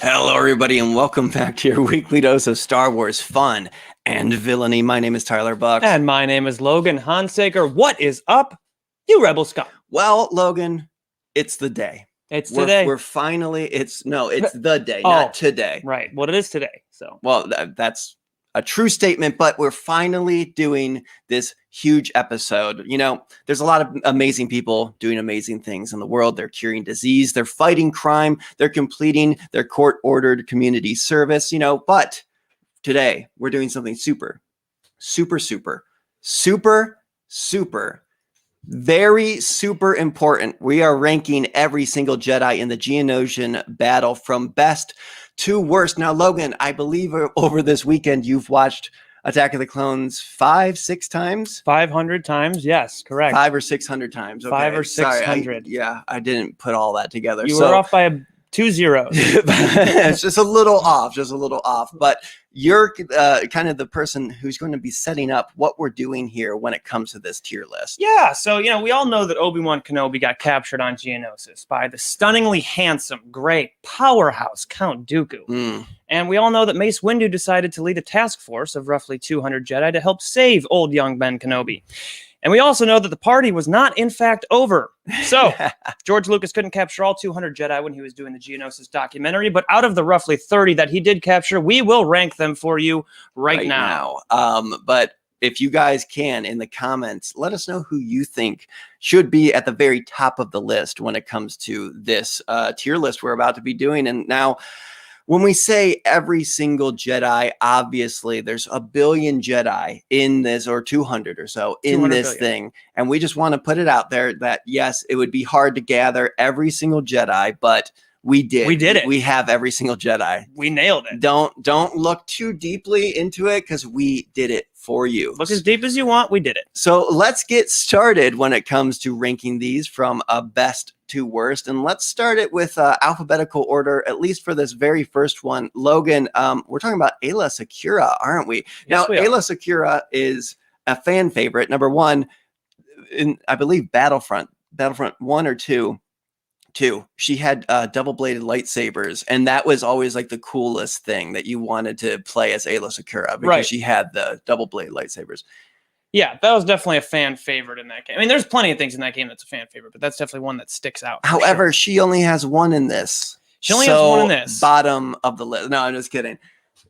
Hello, everybody, and welcome back to your weekly dose of Star Wars fun and villainy. My name is Tyler Bucks. And my name is Logan Hansaker. What is up, you rebel scum? Well, Logan, it's the day. Today. We're finally, it's the day, not today. Right, well, it is today, so. Well, that's a true statement, but we're finally doing this huge episode. You know, there's a lot of amazing people doing amazing things in the world. They're curing disease, they're fighting crime, they're completing their court-ordered community service, but today we're doing something very super important. We are ranking every single Jedi in the Geonosian battle from best to worst. Now, Logan, I believe over this weekend you've watched Attack of the Clones 500 times? 500 times, yes, correct. 500 or 600 times. Okay. 500 or 600. I didn't put all that together. You were off by 2 zeros. It's just a little off. But you're kind of the person who's going to be setting up what we're doing here when it comes to this tier list. Yeah, so, we all know that Obi-Wan Kenobi got captured on Geonosis by the stunningly handsome, great powerhouse Count Dooku. And we all know that Mace Windu decided to lead a task force of roughly 200 Jedi to help save old young Ben Kenobi. And we also know that the party was not, in fact, over. So, George Lucas couldn't capture all 200 Jedi when he was doing the Geonosis documentary, but out of the roughly 30 that he did capture, we will rank them for you right now. But if you guys can, in the comments, let us know who you think should be at the very top of the list when it comes to this tier list we're about to be doing. And now, when we say every single Jedi, obviously there's a billion Jedi in this, or 200 or so in this thing. And we just want to put it out there that, yes, it would be hard to gather every single Jedi, but we did. We did it. We have every single Jedi. We nailed it. Don't look too deeply into it because we did it for you. Look as deep as you want. We did it. So let's get started when it comes to ranking these from best to worst. And let's start it with alphabetical order, at least for this very first one. Logan, we're talking about Ayla Sakura, aren't we? Yes, now, Ayla Sakura is a fan favorite. Number one, in, I believe, Battlefront 1 or 2. She had double-bladed lightsabers, and that was always like the coolest thing that you wanted to play as Ayla Sakura because she had the double-bladed lightsabers. Yeah, that was definitely a fan favorite in that game. I mean, there's plenty of things in that game that's a fan favorite, but that's definitely one that sticks out. However, she only has one in this. She only has one in this. Bottom of the list. No, I'm just kidding.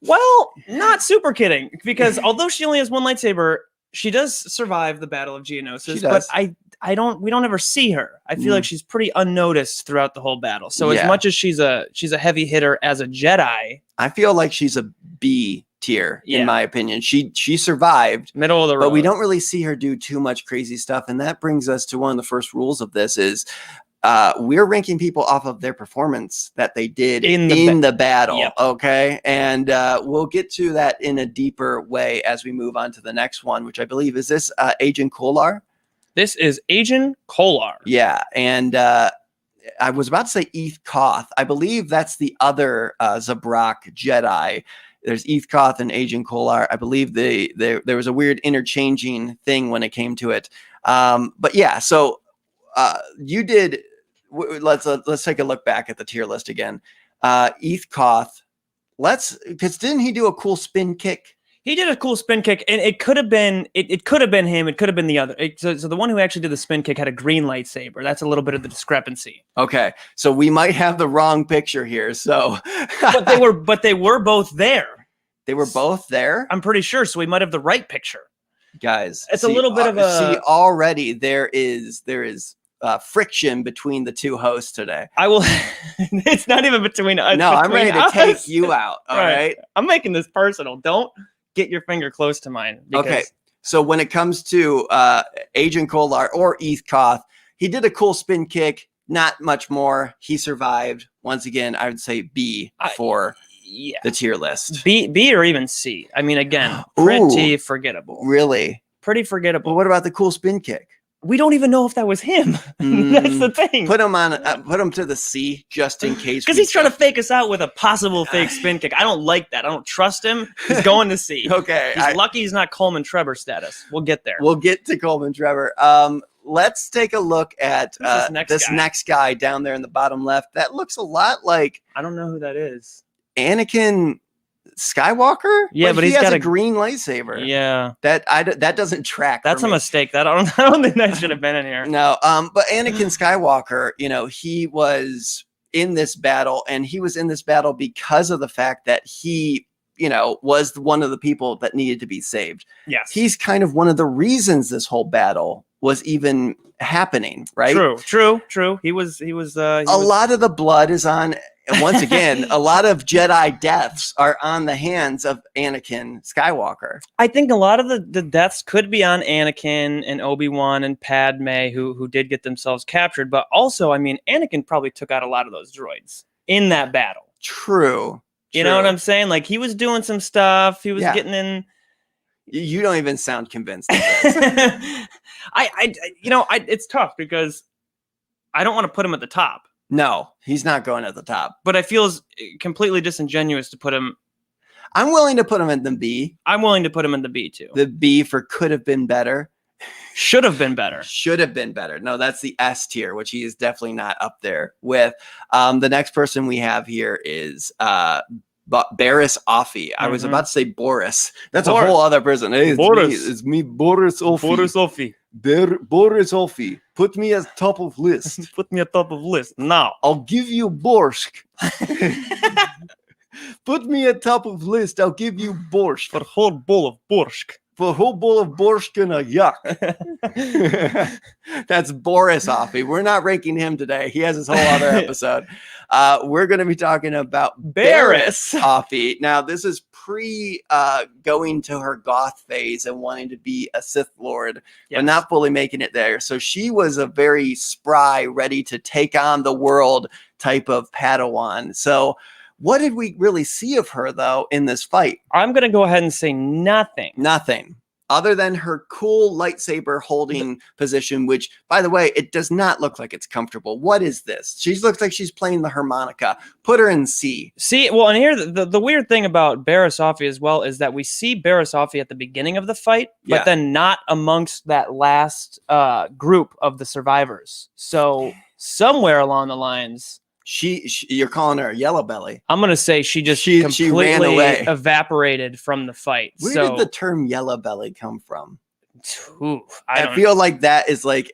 Well, not super kidding, because although she only has one lightsaber, she does survive the Battle of Geonosis, but we don't ever see her. I feel like she's pretty unnoticed throughout the whole battle. So as much as she's a heavy hitter as a Jedi, I feel like she's a B tier in my opinion. She survived, middle of the road, but we don't really see her do too much crazy stuff. And that brings us to one of the first rules of this is we're ranking people off of their performance that they did in the battle. Yep. Okay. And we'll get to that in a deeper way as we move on to the next one, which I believe is this Agent Kolar. This is Agent Kolar. Yeah. And I was about to say Eth Koth. I believe that's the other Zabrak Jedi. There's Eth Koth and Agent Kolar. I believe there was a weird interchanging thing when it came to it. But yeah, so you did. Let's take a look back at the tier list again. Eth Koth. Because didn't he do a cool spin kick? He did a cool spin kick, and it could have been it could have been him. It could have been the other. So the one who actually did the spin kick had a green lightsaber. That's a little bit of the discrepancy. Okay, so we might have the wrong picture here. So, but they were both there. They were both there. I'm pretty sure. So we might have the right picture, guys. It's a little bit of a already there is friction between the two hosts today. It's not even between us. No, I'm ready to take you out. All right. I'm making this personal. Don't get your finger close to mine. Okay. So when it comes to Agent Kolar or Eth Koth, he did a cool spin kick. Not much more. He survived. Once again, I would say B for the tier list. B or even C. I mean, again, pretty forgettable. Really? Pretty forgettable. Well, what about the cool spin kick? We don't even know if that was him. That's the thing. Put him to the C just in case. Because he's trying to fake us out with a possible fake spin kick. I don't like that. I don't trust him. He's going to C. Okay. He's lucky he's not Coleman Trevor status. We'll get there. We'll get to Coleman Trevor. let's take a look at this next guy down there in the bottom left. That looks a lot like... I don't know who that is. Anakin Skywalker? Yeah, but he he's has got a green lightsaber. Yeah. That doesn't track. That's a mistake. I don't think that should have been in here. No, but Anakin Skywalker, he was in this battle, and he was in this battle because of the fact that he, was one of the people that needed to be saved. Yes. He's kind of one of the reasons this whole battle was even happening, right? True. He was a lot of the blood is on, once again, a lot of Jedi deaths are on the hands of Anakin Skywalker. I think a lot of the deaths could be on Anakin and Obi-Wan and Padme, who did get themselves captured. But also, I mean, Anakin probably took out a lot of those droids in that battle. True. You know what I'm saying? Like, he was doing some stuff. He was getting in. You don't even sound convinced of this. It's tough because I don't want to put him at the top. No, he's not going at the top. But I feel it's completely disingenuous to put him. I'm willing to put him in the B. I'm willing to put him in the B too. The B for could have been better. Should have been better. Should have been better. No, that's the S tier, which he is definitely not up there with. The next person we have here is Barris Offee. I was about to say Boris. That's a whole other person. Hey, it's me, Boris Offee. Boris Offee. Boris Offee. Put me at top of list. Put me at top of list now. I'll give you borscht. Put me at top of list. I'll give you borscht. For a whole bowl of borscht. For a whole bowl of borscht and a yuck. That's Boris Offee. We're not ranking him today. He has his whole other episode. We're going to be talking about Barris Offee. Now, this is pre going to her goth phase and wanting to be a Sith Lord, but not fully making it there. So she was a very spry, ready to take on the world type of Padawan. So what did we really see of her, though, in this fight? I'm going to go ahead and say nothing. Nothing. Other than her cool lightsaber holding position, which, by the way, it does not look like it's comfortable. What is this? She looks like she's playing the harmonica. Put her in C. See, well, and here, the weird thing about Barris Offee as well is that we see Barris Offee at the beginning of the fight, but then not amongst that last group of the survivors. So somewhere along the lines... You're calling her a yellow belly. I'm gonna say she completely ran away. Evaporated from the fight. Where did the term yellow belly come from? I feel like that is like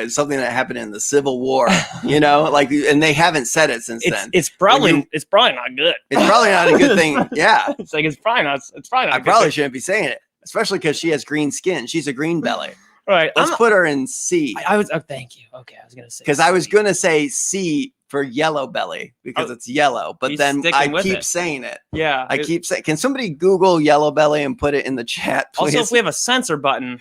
something that happened in the Civil War, and they haven't said it since then. It's probably not good. It's probably not a good thing. Yeah, it's probably not. I probably shouldn't be saying it, especially because she has green skin. She's a green belly. All right, let's put her in C. I was. Oh, thank you. Okay, I was gonna say because I was gonna say C for yellow belly because it's yellow, but then I keep saying it. Yeah, I keep saying. Can somebody Google yellow belly and put it in the chat, please? Also, if we have a censor button,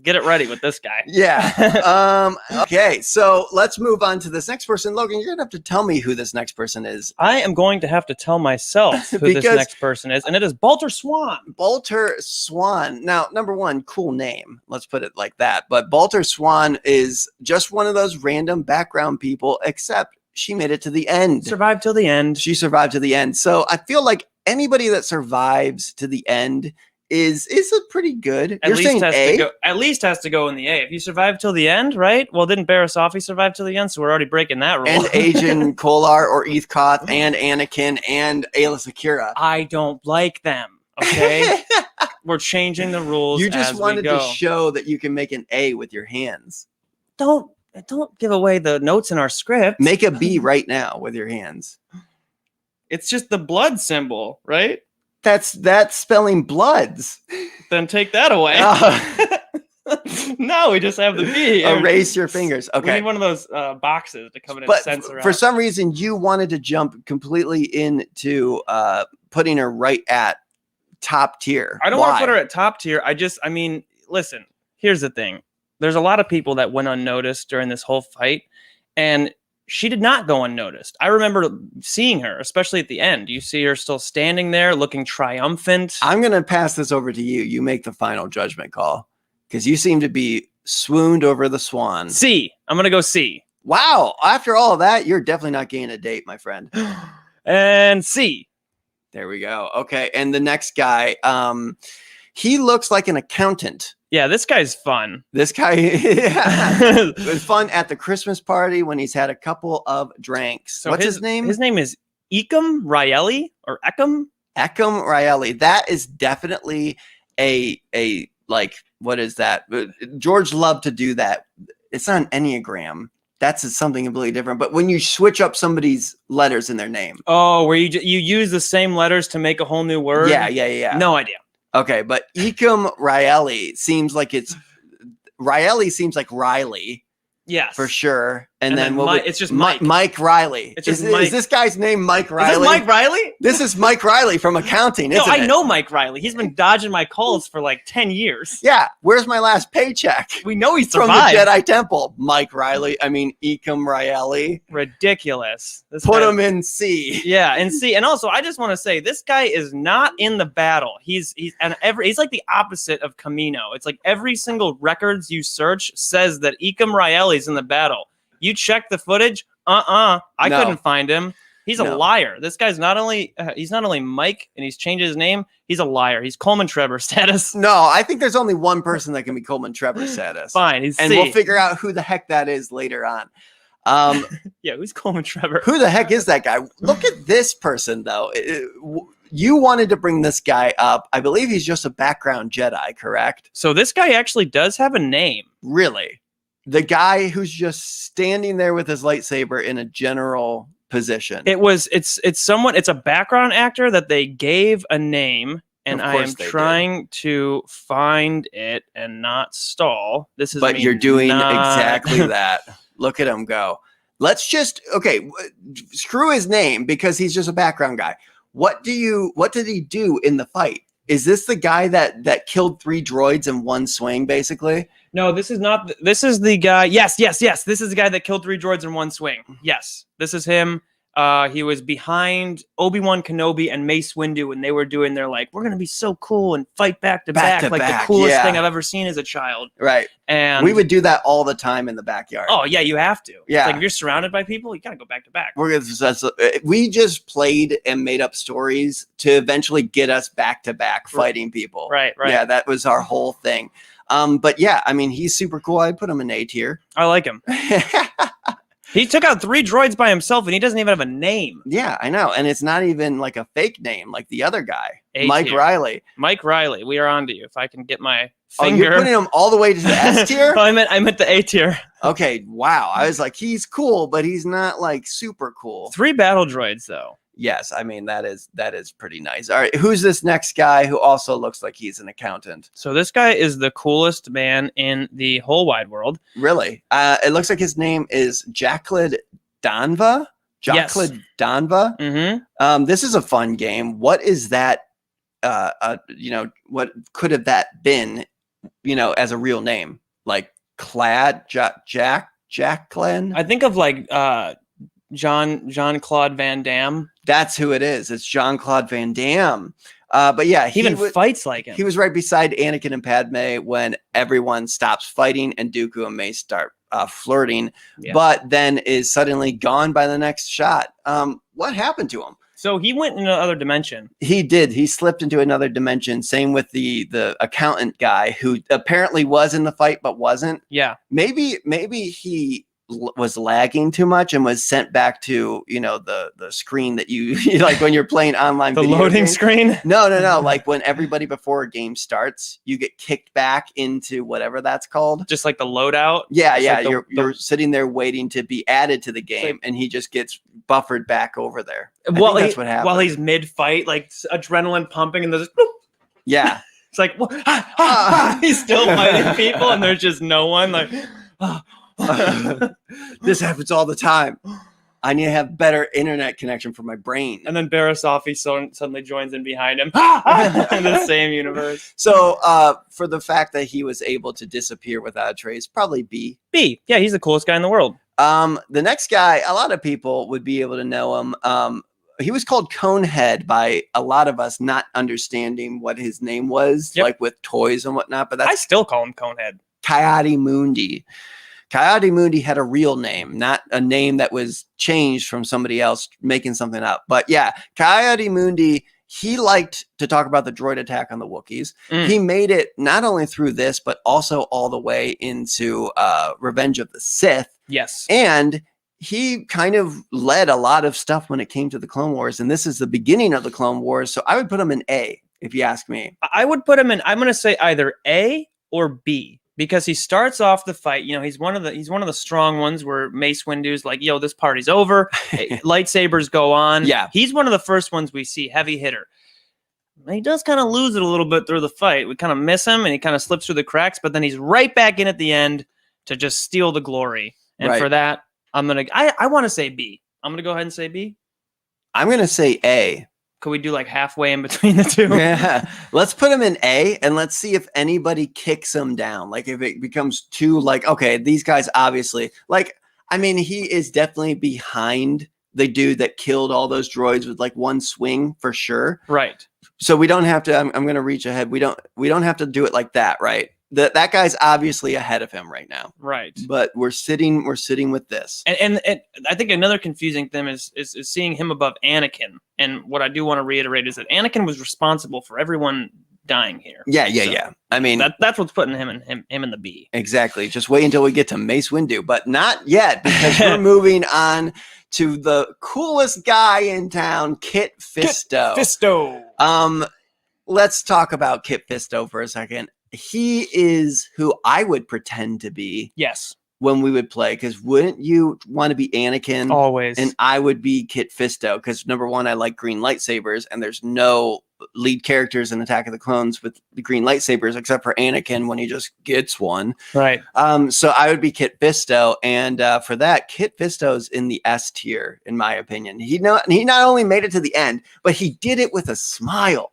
get it ready with this guy. Yeah. Okay, so let's move on to this next person. Logan, you're gonna have to tell me who this next person is. I am going to have to tell myself who this next person is, and it is Balter Swan. Balter Swan. Now, number one, cool name. Let's put it like that. But Balter Swan is just one of those random background people, except she made it to the end. Survived till the end. She survived to the end. So I feel like anybody that survives to the end is a pretty good. At least has to go in the A. If you survive till the end, right? Well, didn't Barris Offee survive till the end? So we're already breaking that rule. And Agent Kolar or Ethkoth and Anakin and Ayla Sakura. I don't like them. Okay, we're changing the rules. You just wanted to show that you can make an A with your hands. Don't give away the notes in our script. Make a B right now with your hands. It's just the blood symbol, right? That's spelling bloods. Then take that away. No, we just have the B. Erase your fingers. Okay. We need one of those boxes to come in and censor for out. some reason, you wanted to jump completely into putting her right at top tier. I don't want to put her at top tier. Listen, here's the thing. There's a lot of people that went unnoticed during this whole fight, and she did not go unnoticed. I remember seeing her, especially at the end. You see her still standing there looking triumphant. I'm going to pass this over to you. You make the final judgment call because you seem to be swooned over the swan. C. I'm going to go C. Wow. After all of that, you're definitely not getting a date, my friend. And C. There we go. Okay. And the next guy, he looks like an accountant. Yeah, this guy's fun. This guy, it was fun at the Christmas party when he's had a couple of drinks. So What's his name? His name is Eckham Raeli or Eckham. Eckham Raeli. That is definitely a like, what is that? George loved to do that. It's not an Enneagram. That's something completely different. But when you switch up somebody's letters in their name. Oh, where you use the same letters to make a whole new word? Yeah. No idea. Okay, but Eckham Raeli seems like Raeli seems like Riley. Yes. For sure. And then it's just Mike. Mike Riley. It's just is this guy's name Mike Riley? Is this Mike Riley? This is Mike Riley from accounting, isn't it? I know Mike Riley. He's been dodging my calls for like 10 years. Yeah. Where's my last paycheck? We know he's from the Jedi Temple. Mike Riley. I mean, Eckham Raeli. Ridiculous. Put him in C. Yeah, in C. And also, I just want to say, this guy is not in the battle. He's like the opposite of Camino. It's like every single records you search says that Eckham Raeli's in the battle. You check the footage. I couldn't find him. He's a liar. This guy's not only Mike and he's changed his name. He's a liar. He's Coleman Trevor status. No, I think there's only one person that can be Coleman Trevor status. Fine, he's and C. We'll figure out who the heck that is later on. Yeah, who's Coleman Trevor? Who the heck is that guy? Look at this person though. You wanted to bring this guy up. I believe he's just a background Jedi, correct? So this guy actually does have a name. Really? The guy who's just standing there with his lightsaber in a general position. It's a background actor that they gave a name, and I am trying to find it and not stall. But you're doing exactly that. Look at him go. Let's just screw his name because he's just a background guy. What did he do in the fight? Is this the guy that killed 3 droids in one swing, basically? No, this is not. This is the guy. Yes. This is the guy that killed 3 droids in one swing. Yes, this is him. He was behind Obi-Wan Kenobi and Mace Windu, and they were doing their we're gonna be so cool and fight back to back, the coolest thing I've ever seen as a child. Right. And we would do that all the time in the backyard. Oh yeah, you have to. Yeah. If you're surrounded by people, you gotta go back to back. We just played and made up stories to eventually get us back to back fighting people. Right. Yeah, that was our whole thing. But yeah, I mean, he's super cool. I'd put him in A tier. I like him. He took out 3 droids by himself, and he doesn't even have a name. Yeah, I know. And it's not even like a fake name like the other guy, A-tier. Mike Riley. Mike Riley, we are on to you. If I can get my finger. Oh, you're putting him all the way to the S tier? Oh, I meant the A tier. Okay, wow. I was like, he's cool, but he's not like super cool. 3 battle droids, though. Yes, I mean, that is pretty nice. All right, who's this next guy who also looks like he's an accountant? So this guy is the coolest man in the whole wide world. Really? It looks like his name is Jacklid Danva. Danva. Mm-hmm. This is a fun game. What is that? What could have that been? As a real name, like Jacqueline. I think of Jean-Claude Van Damme. That's who it is. It's Jean-Claude Van Damme. But yeah, he even fights like him. He was right beside Anakin and Padme when everyone stops fighting and Dooku and Mace start flirting, but then is suddenly gone by the next shot. What happened to him? So he went in another dimension. He did. He slipped into another dimension. Same with the accountant guy who apparently was in the fight but wasn't. Yeah. Maybe he was lagging too much and was sent back to the screen that you like when you're playing online. The loading screen? No. Like when everybody before a game starts, you get kicked back into whatever that's called. Just like the loadout. Yeah. You're sitting there waiting to be added to the game, and he just gets buffered back over there. Well, that's what happened. While he's mid-fight, like adrenaline pumping, and there's yeah. It's like he's still fighting people, and there's just no one. Like. This happens all the time. I need to have better internet connection for my brain. And then Barasafi suddenly joins in behind him in the same universe. So for the fact that he was able to disappear without a trace, probably B. B. Yeah, he's the coolest guy in the world. The next guy, a lot of people would be able to know him. He was called Conehead by a lot of us not understanding what his name was, like with toys and whatnot. But I still call him Conehead. Tayati Mundi. Tayati Mundi had a real name, not a name that was changed from somebody else making something up. But yeah, Tayati Mundi, he liked to talk about the droid attack on the Wookiees. Mm. He made it not only through this, but also all the way into Revenge of the Sith. Yes. And he kind of led a lot of stuff when it came to the Clone Wars. And this is the beginning of the Clone Wars. So I would put him in A, if you ask me. I would put him in, I'm going to say either A or B, because he starts off the fight. You know, he's one of the strong ones where Mace Windu's like, yo, this party's over. Lightsabers go on. Yeah. He's one of the first ones we see, heavy hitter. He does kind of lose it a little bit through the fight. We kind of miss him and he kind of slips through the cracks, but then he's right back in at the end to just steal the glory. And for that, I want to say B. I'm going to go ahead and say B. I'm going to say A. Could we do like halfway in between the two? Yeah. Let's put him in A and let's see if anybody kicks him down. Like if it becomes too like, okay, these guys obviously like, I mean, he is definitely behind the dude that killed all those droids with like one swing for sure. Right. So we don't have to, I'm going to reach ahead. We don't have to do it like that. Right. That guy's obviously ahead of him right now. Right. But we're sitting with this. And I think another confusing thing is seeing him above Anakin. And what I do want to reiterate is that Anakin was responsible for everyone dying here. Yeah. I mean, that's what's putting him in the B. Exactly. Just wait until we get to Mace Windu, but not yet because we're moving on to the coolest guy in town, Kit Fisto. Let's talk about Kit Fisto for a second. He is who I would pretend to be. Yes. When we would play, because wouldn't you want to be Anakin? Always. And I would be Kit Fisto, because number one, I like green lightsabers, and there's no lead characters in Attack of the Clones with the green lightsabers except for Anakin when he just gets one. Right. So I would be Kit Fisto, and for that, Kit Fisto's in the S tier, in my opinion. He not only made it to the end, but he did it with a smile.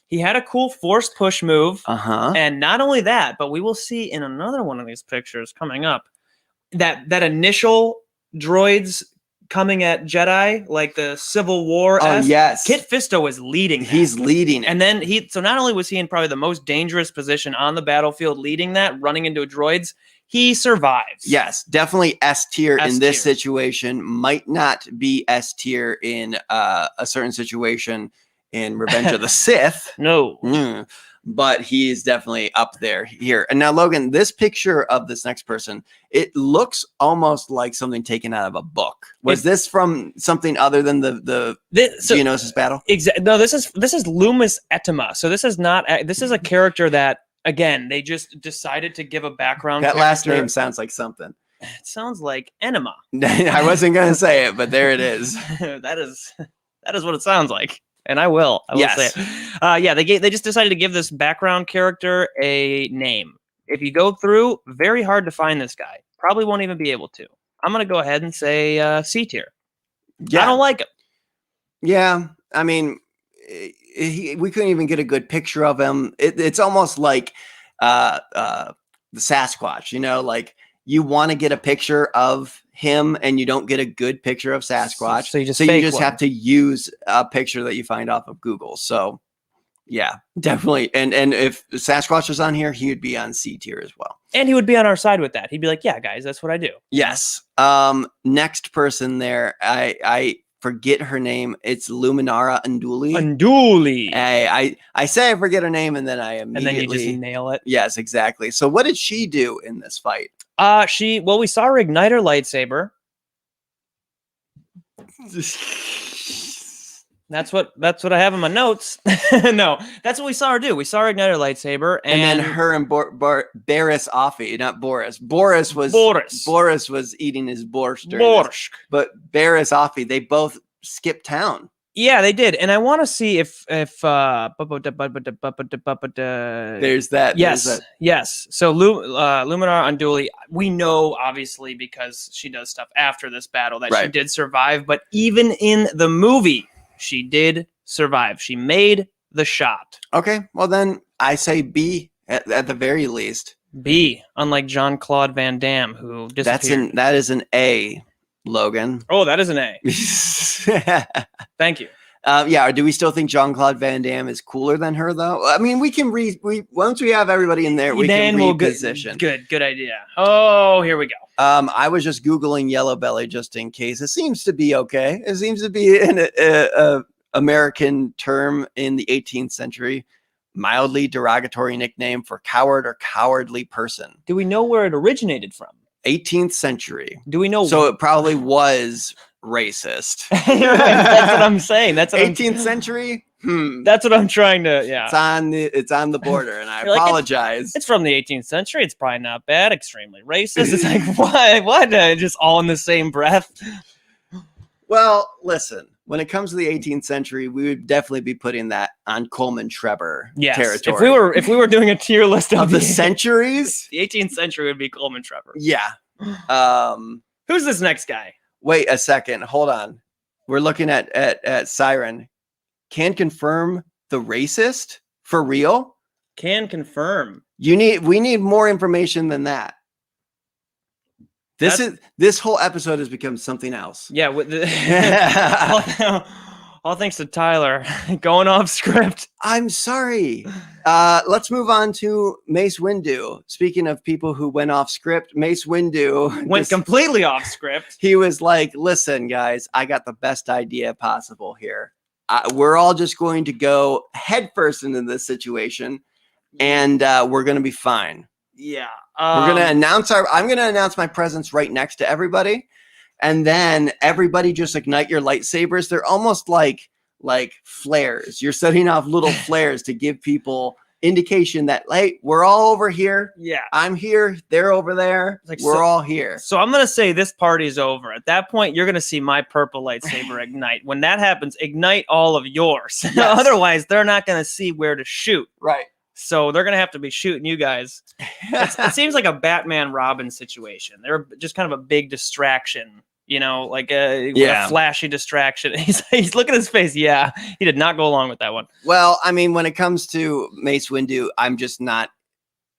He had a cool force push move. And not only that, but we will see in another one of these pictures coming up that initial droids coming at Jedi, like the Civil War. Oh, yes. Kit Fisto is leading that. He's leading it. And then so not only was he in probably the most dangerous position on the battlefield leading that, running into droids, he survives. Yes, definitely S tier in this situation. Might not be S tier in a certain situation in Revenge of the Sith. No. But he is definitely up there here. And now, Logan, this picture of this next person, it looks almost like something taken out of a book. Was this from something other than the Geonosis battle? Exactly. No, this is Lumis Etima. So this is a character that, again, they just decided to give a background. That last name sounds like something. It sounds like enema. I wasn't going to say it, but there it is. That is what it sounds like. And I will say it. They just decided to give this background character a name. If you go through, very hard to find this guy. Probably won't even be able to. I'm going to go ahead and say C tier. Yeah. I don't like him. Yeah. I mean, we couldn't even get a good picture of him. It's almost like the Sasquatch, like you want to get a picture of him and you don't get a good picture of Sasquatch. So you just have to use a picture that you find off of Google. So yeah, definitely. And if Sasquatch was on here, he would be on C tier as well. And he would be on our side with that. He'd be like, yeah, guys, that's what I do. Yes. Next person there, I forget her name. It's Luminara Unduli. I say I forget her name and then I immediately. And then you just nail it. Yes, exactly. So what did she do in this fight? We saw her ignite her lightsaber. That's what I have in my notes. No, that's what we saw her do. We saw her ignite her lightsaber, and then her and Barriss Offee, not Boris. Boris was eating his borscht. But Barriss Offee, they both skipped town. Yeah, they did, and I want to see if there's that. Yes. So Luminar Unduli, we know obviously because she does stuff after this battle that she did survive, but even in the movie, she did survive. She made the shot. Okay, well then I say B at the very least. B, unlike Jean-Claude Van Damme, who disappeared. That is an A. Logan. Oh, that is an A. Thank you. Do we still think Jean-Claude Van Damme is cooler than her, though? I mean, we can once we have everybody in there, we can reposition. Good idea. Oh, here we go. I was just Googling Yellow Belly just in case. It seems to be okay. It seems to be in a American term in the 18th century, mildly derogatory nickname for coward or cowardly person. Do we know where it originated from? 18th century. Do we know? So it probably was racist. That's what I'm saying. That's what 18th century. That's what I'm trying to. Yeah, it's on the border, and I You're like, apologize. it's from the 18th century. It's probably not bad. Extremely racist. It's like what? Just all in the same breath. Well, listen. When it comes to the 18th century, we would definitely be putting that on Coleman Trevor territory. If we were doing a tier list of the centuries, the 18th century would be Coleman Trevor. Yeah. Who's this next guy? Wait a second. Hold on. We're looking at Siren. Can confirm the racist for real? Can confirm. We need more information than that. This whole episode has become something else. Yeah, all thanks to Tyler going off script. I'm sorry. Let's move on to Mace Windu. Speaking of people who went off script, Mace Windu went completely off script. He was like, "Listen, guys, I got the best idea possible here. We're all just going to go headfirst into this situation, and we're going to be fine." Yeah. I'm going to announce my presence right next to everybody. And then everybody just ignite your lightsabers. They're almost like flares. You're setting off little flares to give people indication that, hey, we're all over here. Yeah. I'm here. They're over there. We're all here. So I'm going to say this party's over. At that point, you're going to see my purple lightsaber ignite. When that happens, ignite all of yours. Yes. Otherwise, they're not going to see where to shoot. Right. So they're going to have to be shooting you guys. It seems like a Batman Robin situation. They're just kind of a big distraction, like a flashy distraction. He's looking at his face. Yeah, he did not go along with that one. Well, I mean, when it comes to Mace Windu, I'm just not.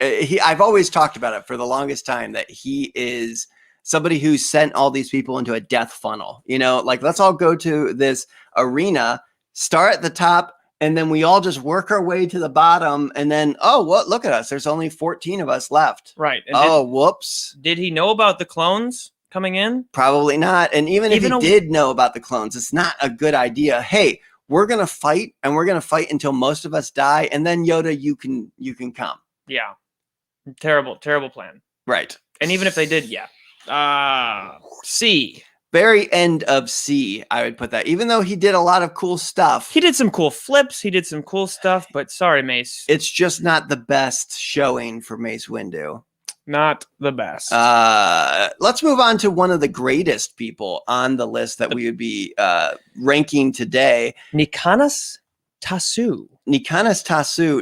I've always talked about it for the longest time that he is somebody who sent all these people into a death funnel. Let's all go to this arena, start at the top. And then we all just work our way to the bottom. And then, look at us. There's only 14 of us left. Right. And whoops. Did he know about the clones coming in? Probably not. And even if he did know about the clones, it's not a good idea. Hey, we're going to fight, and we're going to fight until most of us die. And then Yoda, you can come. Yeah. Terrible plan. Right. And even if they did, C. Very end of C, I would put that. Even though he did a lot of cool stuff. He did some cool flips. He did some cool stuff. But sorry, Mace. It's just not the best showing for Mace Windu. Not the best. Let's move on to one of the greatest people on the list that we would be ranking today. Nikanas Tasu.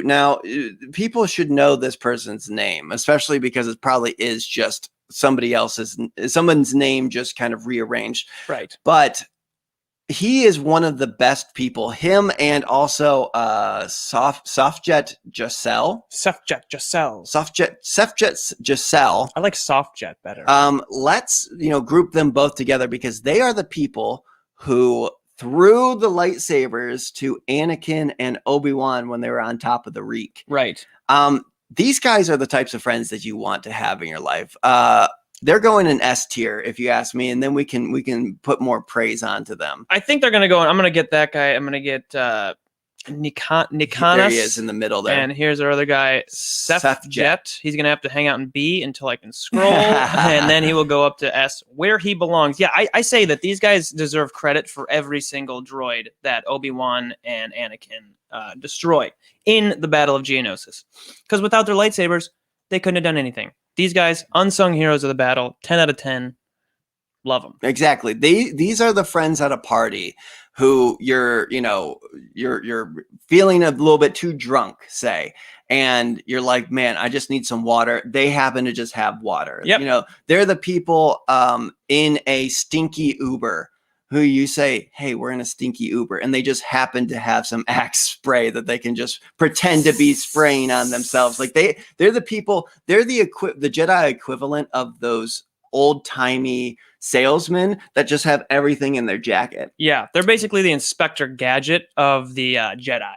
Now, people should know this person's name, especially because it probably is just someone's name just kind of rearranged. Right. But he is one of the best people, him and also Softjet Giselle. Softjet Giselle. I like Softjet better. Let's group them both together because they are the people who threw the lightsabers to Anakin and Obi-Wan when they were on top of the Reek. Right. These guys are the types of friends that you want to have in your life. They're going in S tier, if you ask me, and then we can put more praise onto them. I think they're going to go. I'm going to get that guy. I'm going to get Nikanas. There he is in the middle there. And here's our other guy, Sefjet. He's going to have to hang out in B until I can scroll, and then he will go up to S, where he belongs. Yeah, I say that these guys deserve credit for every single droid that Obi-Wan and Anakin destroy in the Battle of Geonosis. Because without their lightsabers, they couldn't have done anything. These guys, unsung heroes of the battle, 10 out of 10. Love them. Exactly. These are the friends at a party who you're feeling a little bit too drunk, say, and you're like, man, I just need some water. They happen to just have water. Yep. They're the people in a stinky Uber who you say, hey, we're in a stinky Uber, and they just happen to have some Axe spray that they can just pretend to be spraying on themselves. Like they're the people, they're the Jedi equivalent of those old-timey salesmen that just have everything in their jacket. Yeah, they're basically the Inspector Gadget of the Jedi.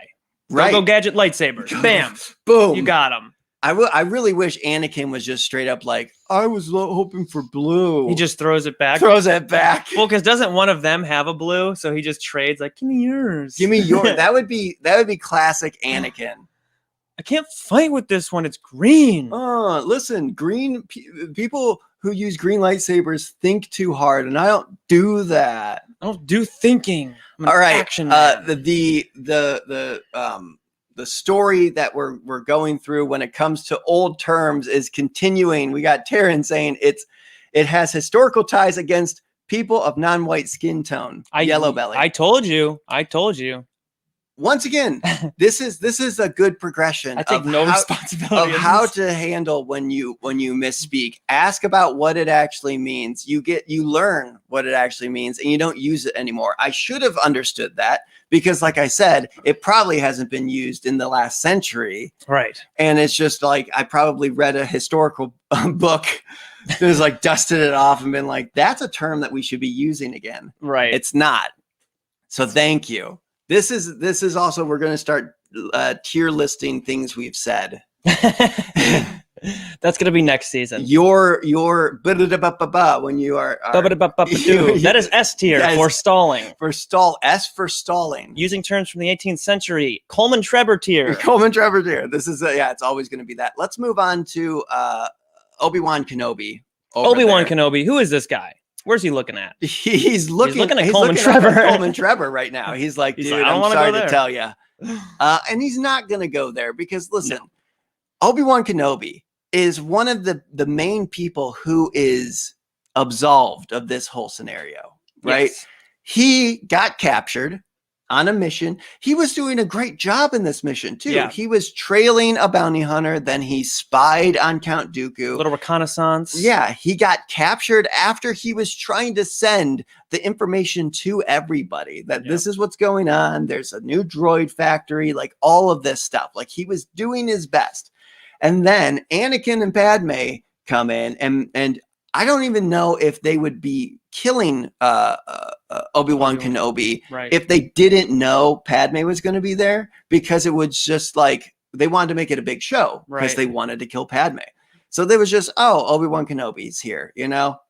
Right. Go Gadget lightsabers. Bam. Boom. You got them. I really wish Anakin was just straight up like, I was hoping for blue. He just throws it back. Throws it back. Well, because doesn't one of them have a blue? So he just trades like, give me yours. Give me yours. That would be classic Anakin. I can't fight with this one. It's green. Oh, listen, green people who use green lightsabers think too hard, and I don't do that. I don't do thinking. I'm an All right. action man. The story that we're going through when it comes to old terms is continuing. We got Taryn saying it has historical ties against people of non-white skin tone, yellow belly. I told you. Once again, this is a good progression. I take no responsibility of how to handle when you misspeak. Ask about what it actually means. You learn what it actually means, and you don't use it anymore. I should have understood that because, like I said, it probably hasn't been used in the last century. Right. And it's just like I probably read a historical book that was like dusted it off and been like, that's a term that we should be using again. Right. It's not. So thank you. This is also, we're going to start tier listing things we've said. That's going to be next season. Your when you are that is S tier for stalling. S for stalling. Using terms from the 18th century. Coleman Trevor tier. Coleman Trevor tier. This is it's always going to be that. Let's move on to Obi-Wan Kenobi. Obi-Wan Kenobi. Who is this guy? Where's he looking at? He's looking at Coleman Trevor right now. He's like, dude, I'm sorry to tell you. And he's not going to go there because, listen, Obi-Wan Kenobi is one of the main people who is absolved of this whole scenario, right? Yes. He got captured on a mission. He was doing a great job in this mission, too. Yeah. He was trailing a bounty hunter. Then he spied on Count Dooku. A little reconnaissance. Yeah, he got captured after he was trying to send the information to everybody that this is what's going on. There's a new droid factory, like all of this stuff. Like he was doing his best. And then Anakin and Padme come in and I don't even know if they would be killing Obi-Wan Kenobi if they didn't know Padme was going to be there, because it was just like they wanted to make it a big show because they wanted to kill Padme. So there was just, Obi-Wan Kenobi's here,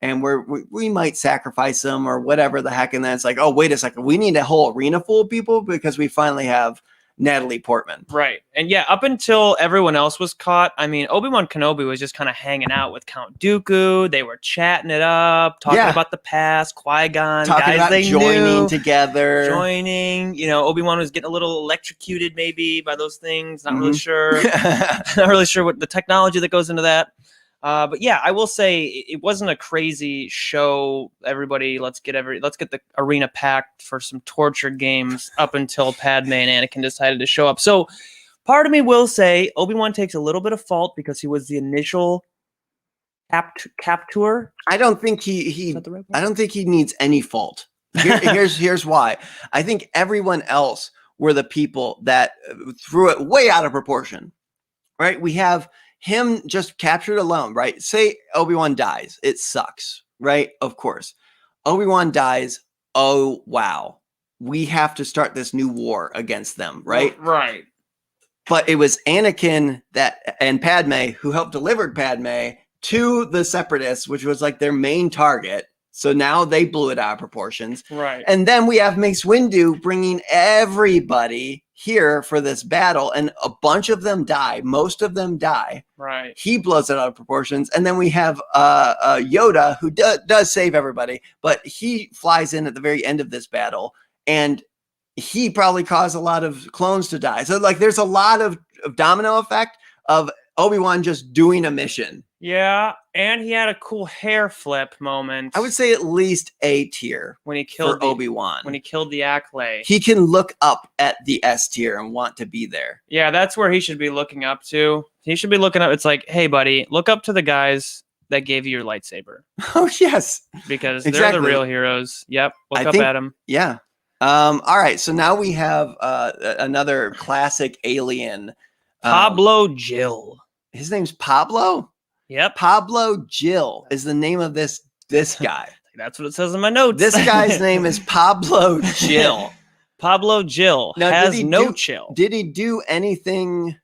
and we might sacrifice him or whatever the heck. And then it's like, oh, wait a second. We need a whole arena full of people because we finally have Natalie Portman. Right. And yeah, up until everyone else was caught, I mean, Obi-Wan Kenobi was just kind of hanging out with Count Dooku. They were chatting it up, talking about the past, Qui-Gon, talking guys about they joining knew, together. Obi-Wan was getting a little electrocuted maybe by those things. Not really sure. Not really sure what the technology that goes into that. But yeah, I will say it wasn't a crazy show. Everybody, let's get the arena packed for some torture games up until Padme and Anakin decided to show up. So part of me will say Obi-Wan takes a little bit of fault because he was the initial captor. I don't think I don't think he needs any fault. Here's why. I think everyone else were the people that threw it way out of proportion. Right? We have him just captured alone, right? Say Obi-Wan dies. It sucks, right? Of course. Obi-Wan dies. Oh, wow. We have to start this new war against them, right? Right. But it was Anakin and Padme who helped deliver Padme to the Separatists, which was like their main target. So now they blew it out of proportions. Right. And then we have Mace Windu bringing everybody here for this battle, and a bunch of them die. Most of them die. Right. He blows it out of proportions. And then we have Yoda, who does save everybody, but he flies in at the very end of this battle, and he probably caused a lot of clones to die. So like there's a lot of domino effect of Obi-Wan just doing a mission. Yeah, and he had a cool hair flip moment. I would say at least A tier when he killed Obi-Wan. When he killed the Acklay. He can look up at the S tier and want to be there. Yeah, that's where he should be looking up to. He should be looking up. It's like, hey, buddy, look up to the guys that gave you your lightsaber. Oh, yes. Because they're the real heroes. Yep, look up at them. Yeah. All right, so now we have another classic alien. Pablo Jill. His name's Pablo? Yep. Pablo Jill is the name of this guy. That's what it says in my notes. This guy's name is Pablo Jill. Pablo Jill now, has no chill. Did he do anything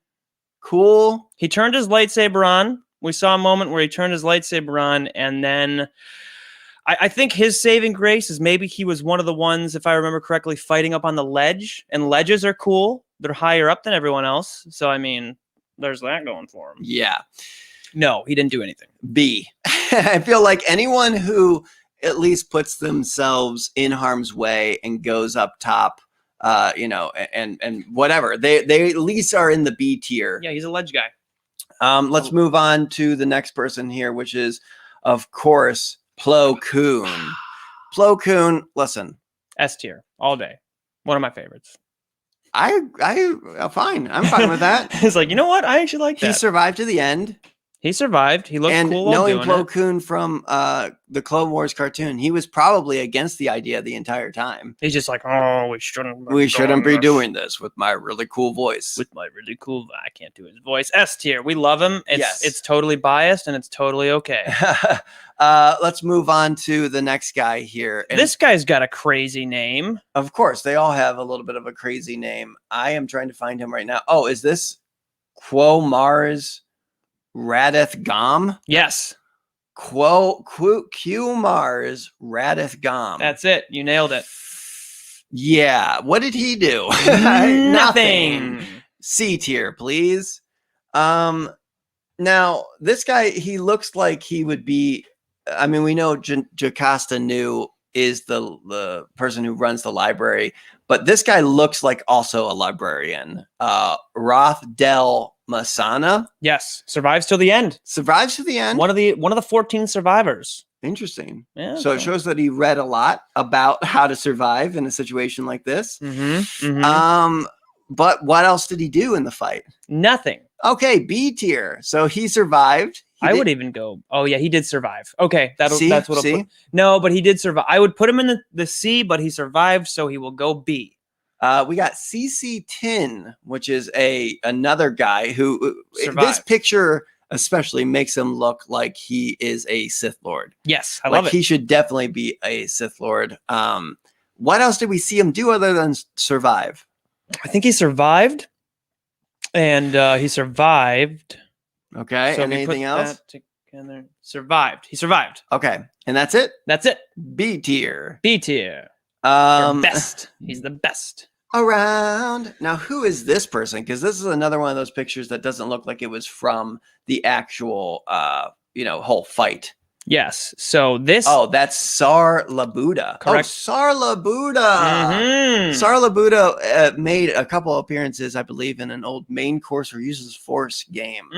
cool. He turned his lightsaber on. We saw a moment where he turned his lightsaber on, and then I think his saving grace is maybe he was one of the ones, if I remember correctly, fighting up on the ledge. And ledges are cool. They're higher up than everyone else. So, I mean, there's that going for him. Yeah. No, he didn't do anything. B. I feel like anyone who at least puts themselves in harm's way and goes up top, and whatever, they at least are in the B tier. Yeah, he's a ledge guy. Let's move on to the next person here, which is, of course, Plokun. Plokun, listen. S tier all day. One of my favorites. I'm fine with that. It's like, you know what? I actually like that. He survived to the end. He survived. He looked and cool while knowing doing Plokun from the Clone Wars cartoon, he was probably against the idea the entire time. He's just like, oh, we shouldn't be doing this with my really cool voice. I can't do his voice. S tier. We love him. It's totally biased and it's totally okay. Let's move on to the next guy here. And this guy's got a crazy name. Of course, they all have a little bit of a crazy name. I am trying to find him right now. Oh, is this Quo Mars Radith Gom? Yes. Q Mars Radith Gom. That's it. You nailed it. Yeah. What did he do? Nothing. C tier, please. Now, this guy, he looks like he would be, I mean, we know Jocasta Nu is the person who runs the library, but this guy looks like also a librarian. Roth Del Masana. Yes, survives till the end. Survives to the end. One of the 14 survivors. Interesting. Yeah. So it shows that he read a lot about how to survive in a situation like this. Mm-hmm, mm-hmm. But what else did he do in the fight? Nothing. Okay, B tier. So he survived. I would even go. Oh yeah, he did survive. Okay, that's what I'll C? put. No, but he did survive. I would put him in the C, but he survived, so he will go B. We got CC Tin, which is another guy who survived. This picture especially makes him look like he is a Sith Lord. Yes, I love it. He should definitely be a Sith Lord. What else did we see him do other than survive? I think he survived, and he survived. Okay, so and anything else? Together. Survived. He survived. Okay, and that's it? That's it. B tier. B tier. Best. He's the best. Around. Now, who is this person? Because this is another one of those pictures that doesn't look like it was from the actual, whole fight. Yes. So this. Oh, that's Sarla Buddha. Correct. Oh, Sarla Buddha. Mm-hmm. Sarla Buddha made a couple appearances, I believe, in an old main course or uses force game.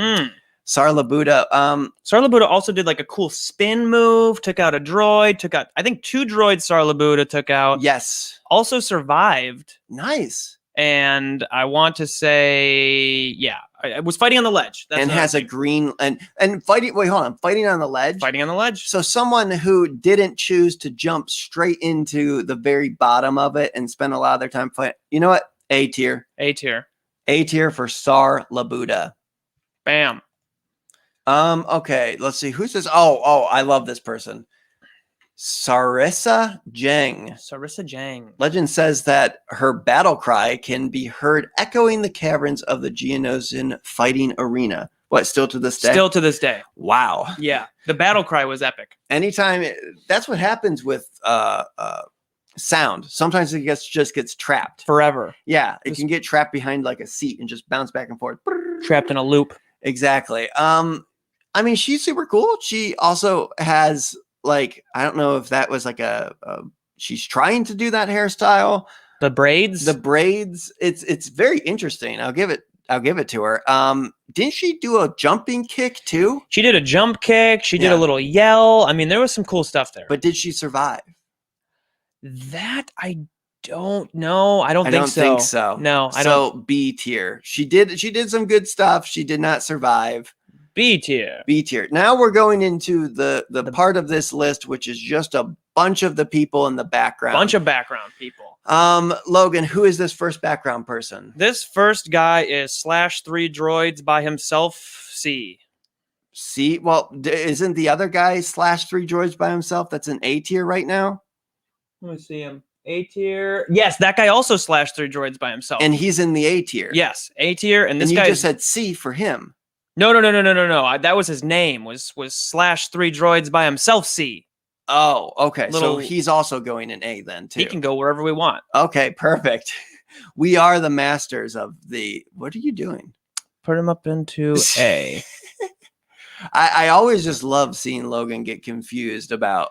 Sarla Buddha. Sarla Buddha also did like a cool spin move, took out a droid, I think 2 droids Sarla Buddha took out. Yes. Also survived. Nice. And I want to say, yeah, I was fighting on the ledge. And has a green and fighting. Wait, hold on. Fighting on the ledge. Fighting on the ledge. So someone who didn't choose to jump straight into the very bottom of it and spend a lot of their time fighting. You know what? A tier. A tier. A tier for Sarla Buddha. Bam. Okay, let's see. Who's this? Oh, I love this person. Sarissa Jang. Legend says that her battle cry can be heard echoing the caverns of the Geonosis fighting arena. What, still to this day? Still to this day. Wow. Yeah, the battle cry was epic. Anytime, that's what happens with sound. Sometimes it just gets trapped. Forever. Yeah, it can get trapped behind like a seat and just bounce back and forth. Trapped in a loop. Exactly. I mean, she's super cool. She also has, like, I don't know if that was like she's trying to do that hairstyle. The braids. It's very interesting. I'll give it to her. Didn't she do a jumping kick too? She did a jump kick. She did a little yell. I mean, there was some cool stuff there. But did she survive? That I don't know. I don't think so. No, I don't. So B tier. She did some good stuff. She did not survive. B tier. B tier. Now we're going into the part of this list, which is just a bunch of the people in the background. Bunch of background people. Logan, who is this first background person? This first guy is /3 droids by himself. C. Well, isn't the other guy /3 droids by himself? That's an A tier right now. Let me see him. A tier. Yes, that guy also slashed 3 droids by himself. And he's in the A tier. Yes, A tier. And this you guy just said C for him. No. That was his name. Was slash 3 droids by himself. C. Oh, okay. So he's also going in A then too. He can go wherever we want. Okay, perfect. We are the masters of the. What are you doing? Put him up into A. I always just love seeing Logan get confused about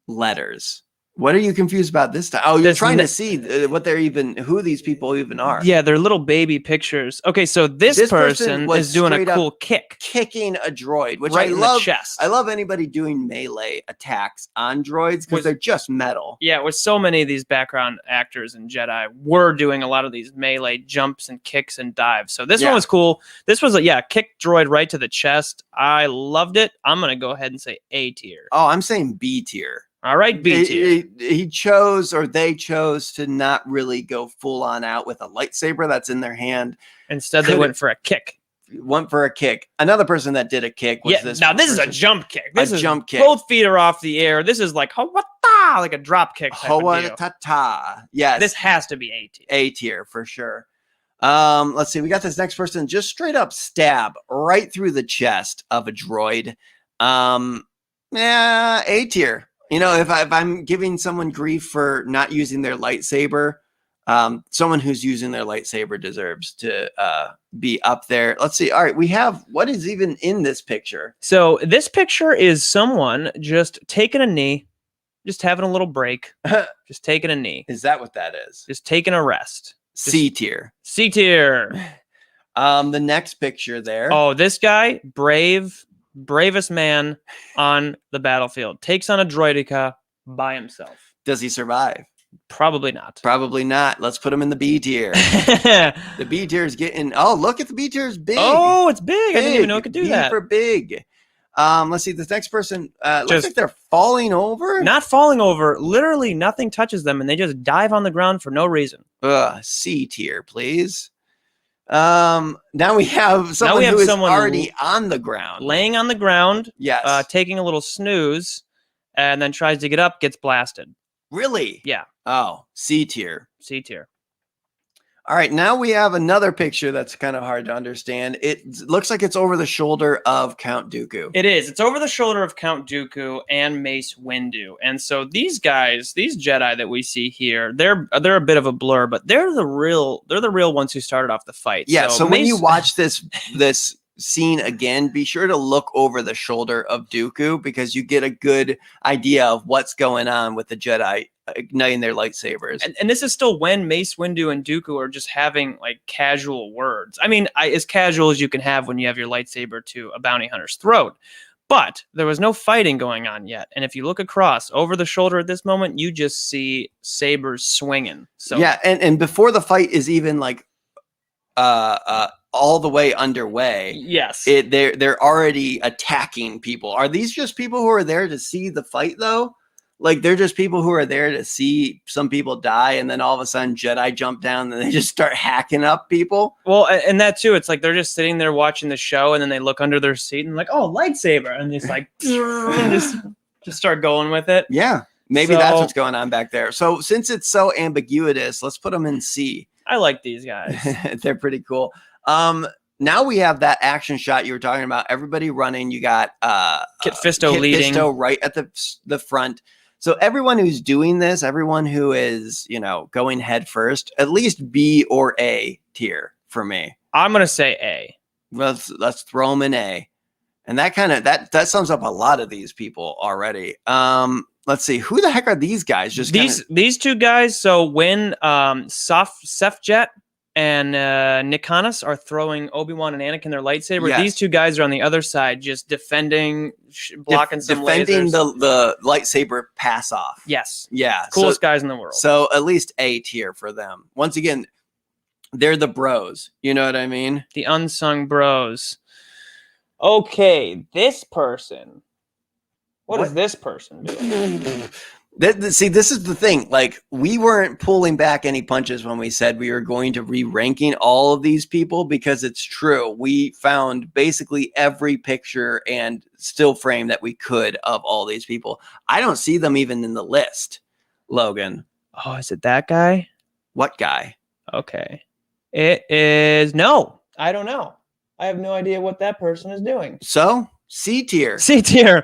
letters. What are you confused about this time? Oh, you're trying to see what who these people even are. Yeah, they're little baby pictures. Okay, so this person is doing a cool kick. Kicking a droid, which right I love. In the chest. I love anybody doing melee attacks on droids because they're just metal. Yeah, with so many of these background actors and Jedi, we're doing a lot of these melee jumps and kicks and dives. So this one was cool. This was kick droid right to the chest. I loved it. I'm going to go ahead and say A tier. Oh, I'm saying B tier. All right, B tier. They chose to not really go full on out with a lightsaber that's in their hand. Instead, they went for a kick. Another person that did a kick was this. Now this is a jump kick. This is jump kick. Both feet are off the air. This is like like a drop kick. Ho-wa-ta-ta. Yes. This has to be A tier. A tier for sure. Let's see. We got this next person just straight up stab right through the chest of a droid. A tier. You know, if I'm giving someone grief for not using their lightsaber, someone who's using their lightsaber deserves to be up there. Let's see. All right, we have what is even in this picture. So this picture is someone just taking a knee, just having a little break, just taking a knee. Is that what that is? Just taking a rest. C tier. C tier. The next picture there. Oh, this guy, bravest man on the battlefield, takes on a droideka by himself. Does he survive? Probably not. Probably not. Let's put him in the B tier. The B tier is getting. Oh, look at the B tier is big. Oh, it's big. I didn't even know it could do that. For big. Let's see. This next person looks like they're falling over. Not falling over. Literally, nothing touches them, and they just dive on the ground for no reason. C tier, please. Now we have someone who is already on the ground, laying on the ground. Yes. Taking a little snooze, and then tries to get up, gets blasted. Really? Yeah. Oh, C tier. C tier. All right, now we have another picture that's kind of hard to understand. It looks like it's over the shoulder of Count Dooku. It is. It's over the shoulder of Count Dooku and Mace Windu. And so these guys, these Jedi that we see here, they're a bit of a blur, but they're the real ones who started off the fight. Yeah, so when you watch this scene again, be sure to look over the shoulder of Dooku because you get a good idea of what's going on with the Jedi igniting their lightsabers. And this is still when Mace Windu and Dooku are just having like casual words. I mean, as casual as you can have when you have your lightsaber to a bounty hunter's throat. But there was no fighting going on yet. And if you look across over the shoulder at this moment, you just see sabers swinging. So yeah, and before the fight is even like all the way underway. Yes. They're already attacking people. Are these just people who are there to see the fight though? Like they're just people who are there to see some people die, and then all of a sudden Jedi jump down and they just start hacking up people. Well, and that too, it's like they're just sitting there watching the show, and then they look under their seat and like, oh, lightsaber, and just like just start going with it. Yeah, maybe that's what's going on back there. So since it's so ambiguous, let's put them in C. I like these guys. They're pretty cool. Now we have that action shot you were talking about. Everybody running. You got Kit Fisto leading. Fisto right at the front. So everyone who's doing this, everyone who is, going head first, at least B or A tier for me. I'm going to say A. Let's throw them in A. And that sums up a lot of these people already. Let's see. Who the heck are these guys? Just these two guys. So when Sefjet and Nikanis are throwing Obi-Wan and Anakin their lightsaber, these two guys are on the other side just defending, blocking some defending lasers. the lightsaber pass off. Yes. Yeah. Coolest guys in the world. So at least A tier for them. Once again, they're the bros. You know what I mean? The unsung bros. Okay, this person. What is this person doing? See, this is the thing. Like, we weren't pulling back any punches when we said we were going to re-ranking all of these people because it's true. We found basically every picture and still frame that we could of all these people. I don't see them even in the list, Logan. Oh, is it that guy? What guy? Okay. It is... No, I don't know. I have no idea what that person is doing. So, C tier. C tier.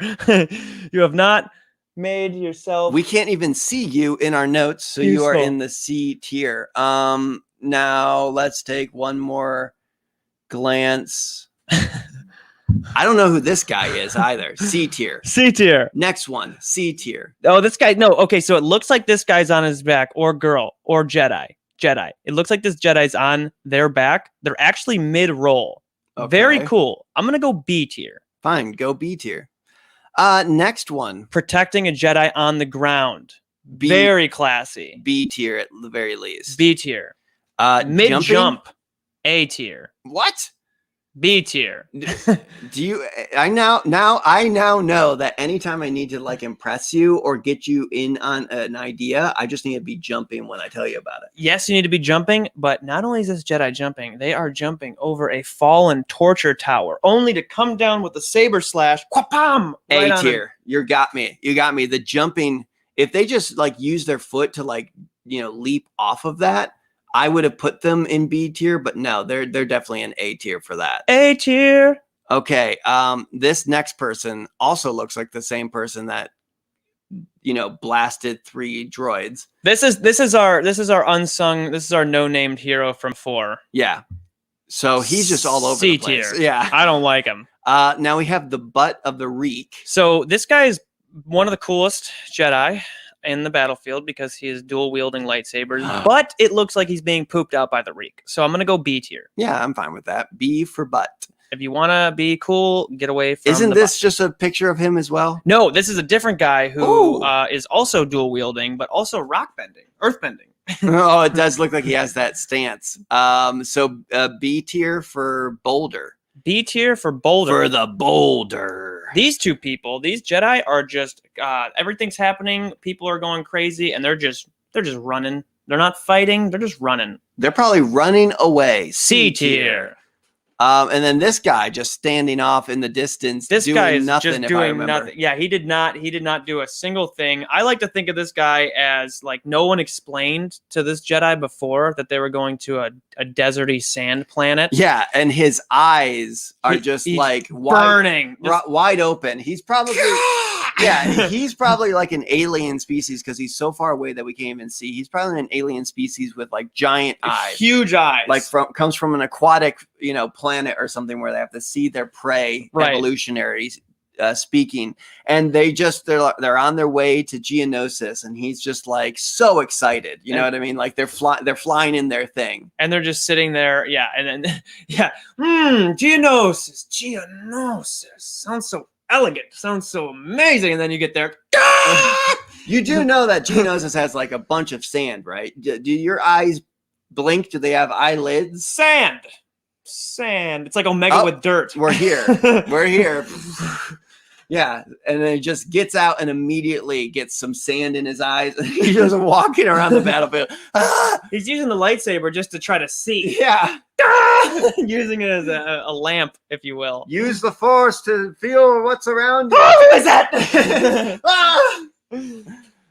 You have not made yourself... We can't even see you in our notes, so you are Useful. in the C tier. Now let's take one more glance. I don't know who this guy is either. C tier. C tier. Next one, C tier. Oh, this guy... No, okay, so it looks like this guy's on his back, or girl, or Jedi. It looks like this Jedi's on their back. They're actually mid-roll. Okay. Very cool. I'm going to go B tier. Fine, go B tier. Next one. Protecting a Jedi on the ground. B, Very classy. B tier at the very least. B tier. Jumping? Mid-jump. A tier. What? B tier. Do you? I now know that anytime I need to like impress you or get you in on an idea, I just need to be jumping when I tell you about it. Yes, you need to be jumping, but not only is this Jedi jumping, they are jumping over a fallen torture tower, only to come down with a saber slash. Quapam! Right A on tier. You got me. You got me. The jumping. If they just like use their foot to like leap off of that, I would have put them in B tier, but no, they're definitely in A tier for that. A tier. Okay. This next person also looks like the same person that blasted 3 droids. This is our unsung. This is our no-named hero from 4. Yeah. So he's just all over the place. C tier. Yeah. I don't like him. Now we have the butt of the Reek. So this guy is one of the coolest Jedi in the battlefield because he is dual wielding lightsabers, but it looks like he's being pooped out by the Reek. So I'm going to go B tier. Yeah, I'm fine with that. B for butt. If you want to be cool, get away from Isn't the this butt. just a picture of him as well? No, this is a different guy who is also dual wielding, but also rock bending, earth bending. Oh, it does look like he has that stance. So B tier for Boulder. B tier for Boulder. For the Boulder. These two people, these Jedi are just everything's happening. People are going crazy, and they're just running. They're not fighting. They're just running. They're probably running away. C tier. And then this guy just standing off in the distance. This doing guy is nothing, just if I doing remember. nothing. Yeah, he did not do a single thing. I like to think of this guy as like no one explained to this Jedi before that they were going to a deserty sand planet. Yeah, and his eyes are just he's like burning, wide open. He's probably he's probably like an alien species because he's so far away that we can't even see. He's probably an alien species with like giant eyes, huge eyes, like comes from an aquatic planet or something where they have to see their prey, evolutionary speaking, and they're on their way to Geonosis, and he's just like so excited. You know what I mean? Like they're flying in their thing, and they're just sitting there. Yeah, and then Geonosis sounds so elegant, sounds so amazing, and then you get there. You do know that Geonosis has like a bunch of sand, right? Do your eyes blink? Do they have eyelids? Sand. It's like Omega with dirt. We're here. We're here. Yeah, and then he just gets out and immediately gets some sand in his eyes. He's just walking around the battlefield. He's using the lightsaber just to try to see. Yeah. Using it as a lamp, if you will. Use the Force to feel what's around you. Oh, who is that?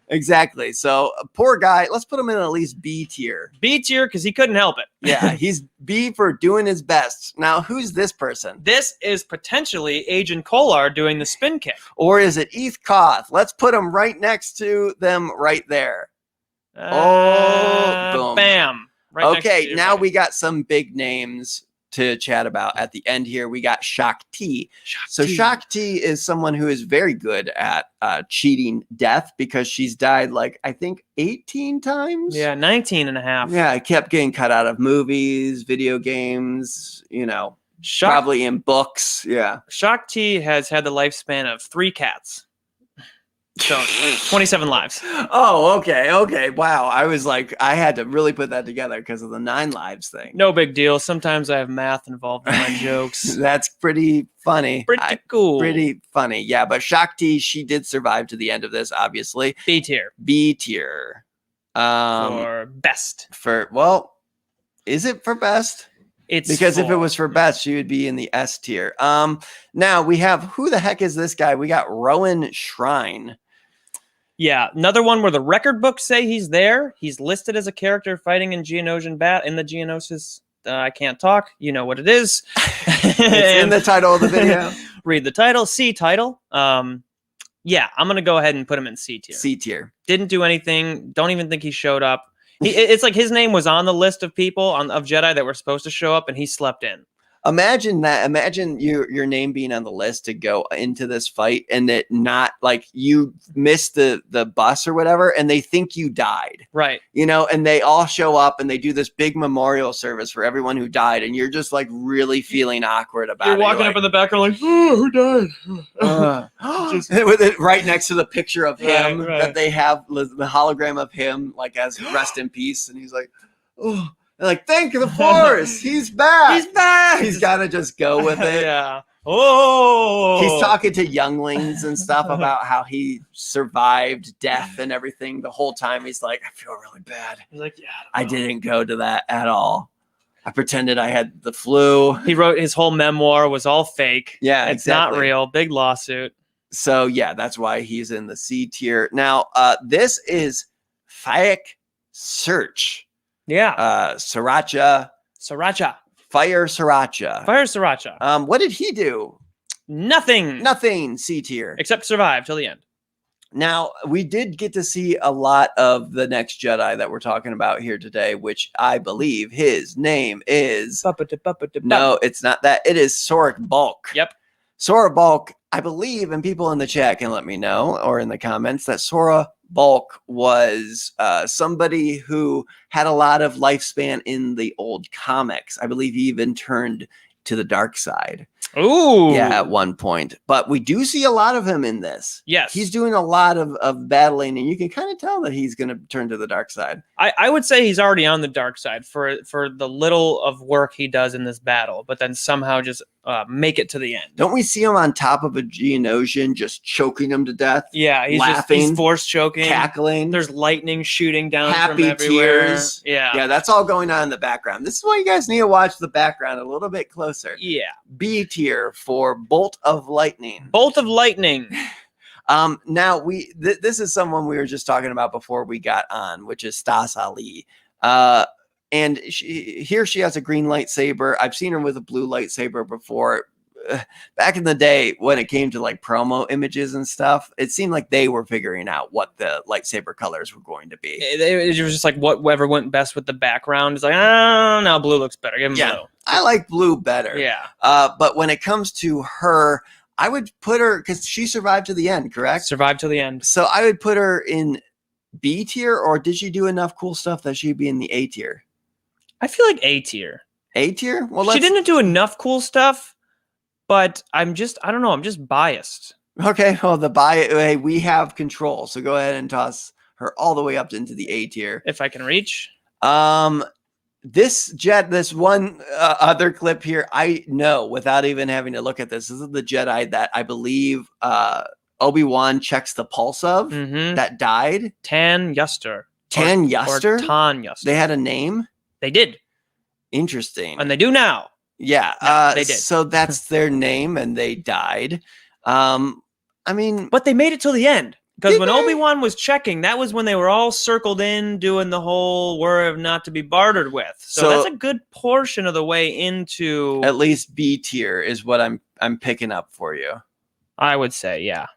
Exactly. So, poor guy. Let's put him in at least B tier. B tier because he couldn't help it. Yeah, he's B for doing his best. Now, who's this person? This is potentially Agent Kolar doing the spin kick. Or is it Eth Koth? Let's put him right next to them right there. Boom. Bam. Right okay, now we got some big names to chat about at the end here. We got Shakti. So Shakti is someone who is very good at cheating death because she's died like, I think 18 times. Yeah, 19 and a half. Yeah, I kept getting cut out of movies, video games, probably in books. Yeah. Shakti has had the lifespan of 3 cats. So 27 lives. Oh, okay. Wow. I was like, I had to really put that together because of the 9 lives thing. No big deal. Sometimes I have math involved in my jokes. That's pretty funny. Pretty cool. Pretty funny. Yeah, but Shakti, she did survive to the end of this, obviously. B tier. B tier. For best. Is it for best? It's because if it was for best, she would be in the S tier. Now we have, who the heck is this guy? We got Rowan Shrine. Yeah, another one where the record books say he's there. He's listed as a character fighting in in the Geonosis. I can't talk. You know what it is. It's in the title of the video. Read the title. C title. Yeah, I'm gonna go ahead and put him in C tier. C tier. Didn't do anything. Don't even think he showed up. It's like his name was on the list of people of Jedi that were supposed to show up, and he slept in. Imagine that. Imagine your name being on the list to go into this fight, and it not like you missed the bus or whatever, and they think you died. Right. You know, and they all show up and they do this big memorial service for everyone who died, and you're just like really feeling awkward about it. You're walking up in the background like, oh, who died? With it right next to the picture of him Right. that they have, the hologram of him, like as rest in peace, and he's like, oh. They're like, thank the Force. He's back. He's back. He's got to just go with it. Yeah. Oh. He's talking to younglings and stuff about how he survived death and everything. The whole time he's like, I feel really bad. He's like, yeah. I didn't go to that at all. I pretended I had the flu. He wrote his whole memoir was all fake. Yeah, it's exactly. not real. Big lawsuit. So yeah, that's why he's in the C tier. Now, this is Fake Search. Yeah. Sriracha. Fire Sriracha. What did he do? Nothing. C tier. Except survive till the end. Now, we did get to see a lot of the next Jedi that we're talking about here today, which I believe his name is... No, it's not that. It is Soric Bulk. Yep. Sora Bulk, I believe, and people in the chat can let me know, or in the comments, that Sora Bulk was somebody who had a lot of lifespan in the old comics. I believe he even turned to the dark side. Ooh. Yeah, at one point. But we do see a lot of him in this. Yes. He's doing a lot of battling, and you can kind of tell that he's going to turn to the dark side. I would say he's already on the dark side for the little of work he does in this battle, but then somehow just make it to the end. Don't we see him on top of a Geonosian just choking him to death? Yeah, he's laughing, he's force choking, cackling. There's lightning shooting down happy from everywhere. Tears. Yeah, that's all going on in the background. This is why you guys need to watch the background a little bit closer. Yeah. B tier for Bolt of Lightning. Bolt of Lightning. Now this is someone we were just talking about before we got on, which is Stasali. And she has a green lightsaber. I've seen her with a blue lightsaber before. Back in the day when it came to like promo images and stuff, it seemed like they were figuring out what the lightsaber colors were going to be. It was just like whatever went best with the background. It's like, oh, now blue looks better. Give him blue. I like blue better. Yeah. But when it comes to her, I would put her, because she survived to the end, correct? Survived to the end. So I would put her in B tier, or did she do enough cool stuff that she'd be in the A tier? I feel like A tier. A tier? Well, she didn't do enough cool stuff, but I don't know. I'm just biased. Okay. Well, hey, we have control. So go ahead and toss her all the way up into the A tier. If I can reach. This one other clip here, I know without even having to look at this. This is the Jedi that I believe Obi-Wan checks the pulse of that died. Tan Yuster. Tan Yuster? Or Tan Yuster. They had a name? They did. Interesting. And they do now. Yeah. No, they did. So that's their name, and they died. I mean... But they made it till the end. Because when Obi-Wan was checking, that was when they were all circled in, doing the whole word of not to be bartered with. So that's a good portion of the way into... At least B tier is what I'm picking up for you. I would say, yeah.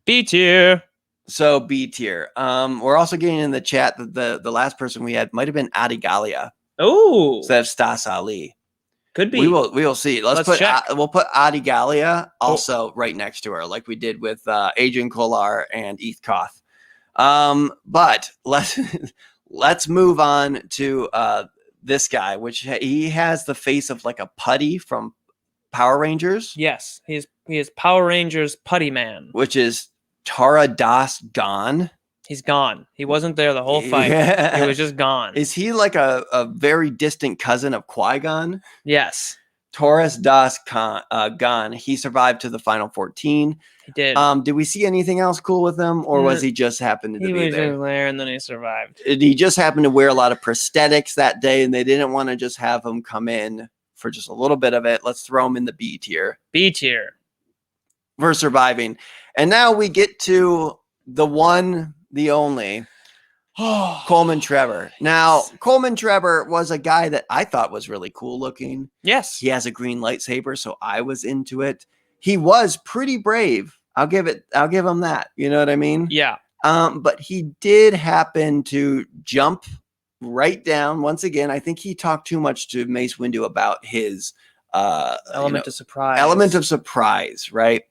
B tier. So B tier. We're also getting in the chat that the last person we had might have been Adigalia. Oh. Instead of Stasali. Could be. We will see. Let's check. We'll put Adigalia also right next to her, like we did with Agent Kolar and Eth Koth. But let's move on to this guy, which he has the face of like a putty from Power Rangers. Yes, he is Power Rangers Putty Man, which is Tara Das Gone. He's gone. He wasn't there the whole fight. Yeah. He was just gone. Is he like a very distant cousin of Qui-Gon? Yes. Taurus Das Gone. He survived to the final 14. He did. Did we see anything else cool with him, or was he just happened to be there? He was just there, and then he survived. He just happened to wear a lot of prosthetics that day, and they didn't want to just have him come in for just a little bit of it. Let's throw him in the B tier. B tier. For surviving. And now we get to the one the only Coleman Trevor. Now, Coleman Trevor was a guy that I thought was really cool looking. Yes. He has a green lightsaber, so I was into it. He was pretty brave. I'll give him that. You know what I mean? Yeah. But he did happen to jump right down once again. I think he talked too much to Mace Windu about his Element of surprise. Element of surprise, right?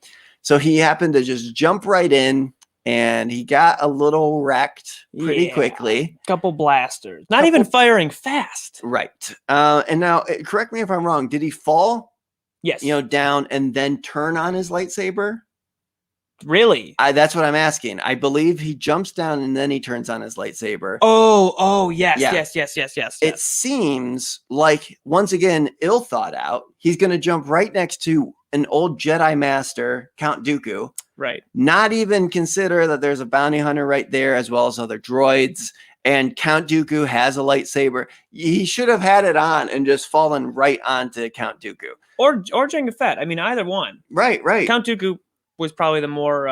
So he happened to just jump right in. And he got a little wrecked pretty quickly. Couple blasters. Not even firing fast. Right. And now, correct me if I'm wrong. Did he fall? Yes. Down and then turn on his lightsaber? Really? That's what I'm asking. I believe he jumps down and then he turns on his lightsaber. Oh, yes, Yeah. yes. It seems like, once again, ill thought out. He's going to jump right next to an old Jedi master, Count Dooku. Right. Not even consider that there's a bounty hunter right there, as well as other droids. And Count Dooku has a lightsaber. He should have had it on and just fallen right onto Count Dooku. Or Jango Fett. I mean, either one. Right. Count Dooku was probably the more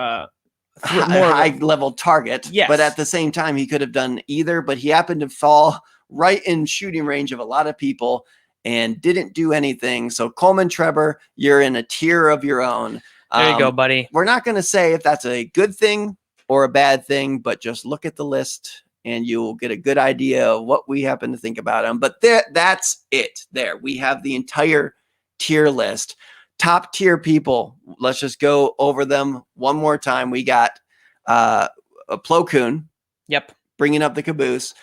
high level target. Yes. But at the same time, he could have done either. But he happened to fall right in shooting range of a lot of people and didn't do anything. So Coleman Trevor, you're in a tier of your own. There you go, buddy. We're not going to say if that's a good thing or a bad thing, but just look at the list and you'll get a good idea of what we happen to think about him. But that's it. There, we have the entire tier list. Top tier people. Let's just go over them one more time. We got a Plokun. Yep. Bringing up the caboose.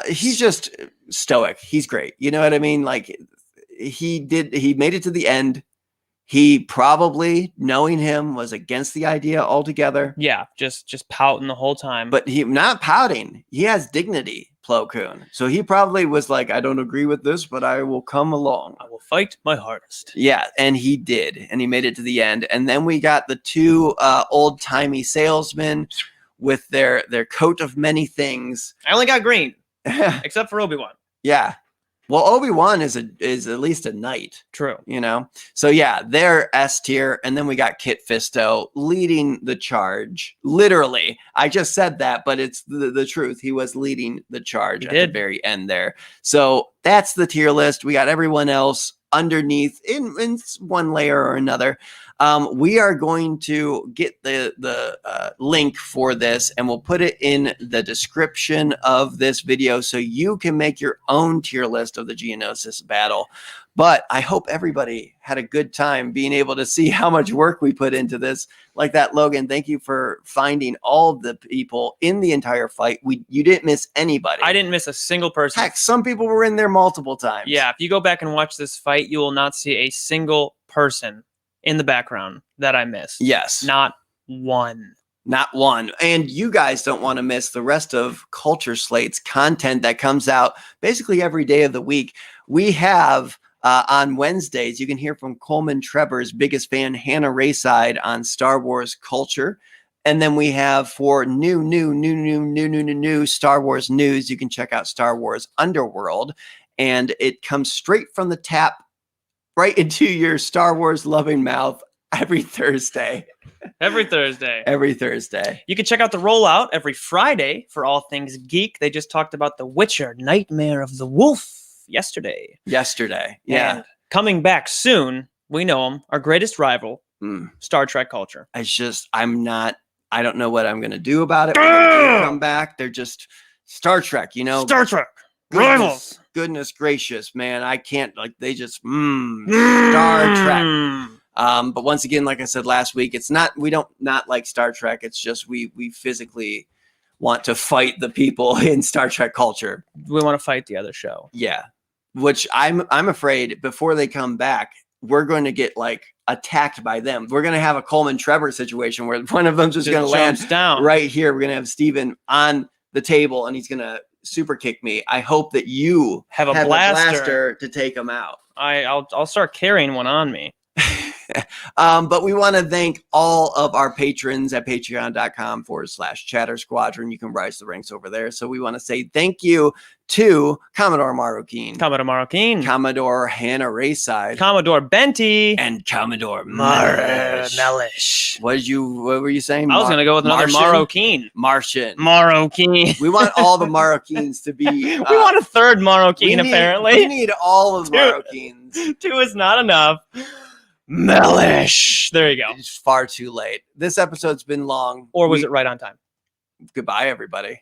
He's just stoic. He's great. You know what I mean? Like he made it to the end. He probably, knowing him, was against the idea altogether. Yeah, just pouting the whole time. But he not pouting. He has dignity, Plo Koon. So he probably was like, I don't agree with this, but I will come along. I will fight my hardest. Yeah, and he did. And he made it to the end. And then we got the two old-timey salesmen with their coat of many things. I only got green, except for Obi-Wan. Yeah. Well, Obi-Wan is at least a knight. True. So yeah, they're S tier. And then we got Kit Fisto leading the charge. Literally. I just said that, but it's the truth. He was leading the charge at the very end there. So that's the tier list. We got everyone else underneath in one layer or another. We are going to get the link for this and we'll put it in the description of this video so you can make your own tier list of the Geonosis battle. But I hope everybody had a good time being able to see how much work we put into this. Like that, Logan, thank you for finding all the people in the entire fight. You didn't miss anybody. I didn't miss a single person. Heck, some people were in there multiple times. Yeah, if you go back and watch this fight, you will not see a single person in the background that I missed. Yes. Not one. Not one. And you guys don't want to miss the rest of Culture Slate's content that comes out basically every day of the week. We have on Wednesdays, you can hear from Coleman Trevor's biggest fan, Hannah Rayside, on Star Wars culture. And then we have for new Star Wars news, you can check out Star Wars Underworld. And it comes straight from the tap right into your Star Wars loving mouth every Thursday. Every Thursday. Every Thursday. You can check out the rollout every Friday for all things geek. They just talked about The Witcher, Nightmare of the Wolf yesterday. Yeah. And coming back soon, we know him, our greatest rival, Star Trek culture. I don't know what I'm going to do about it when they come back. They're just Star Trek, Star Trek. Rivals. Goodness gracious, man. I can't, they just, Star Trek. But once again, like I said last week, we don't not like Star Trek. It's just we physically want to fight the people in Star Trek culture. We want to fight the other show. Yeah. Which I'm afraid before they come back, we're going to get attacked by them. We're going to have a Coleman Trevor situation where one of them's just going to land down right here. We're going to have Steven on the table and he's going to super kick me. I hope that you have a blaster to take him out. I'll start carrying one on me. But we want to thank all of our patrons at patreon.com/Chatter Squadron. You can rise the ranks over there. So we want to say thank you to Commodore Marroquin, Commodore Hannah Rayside, Commodore Benty, and Commodore Mellish. What were you saying? I was going to go with another Marroquin. Martian. We want all the Marroquins to be. We want a third Marroquin, apparently. We need all of the Marroquins. 2 is not enough. Mellish. There you go. It's far too late. This episode's been long. Or was it right on time? Goodbye, everybody.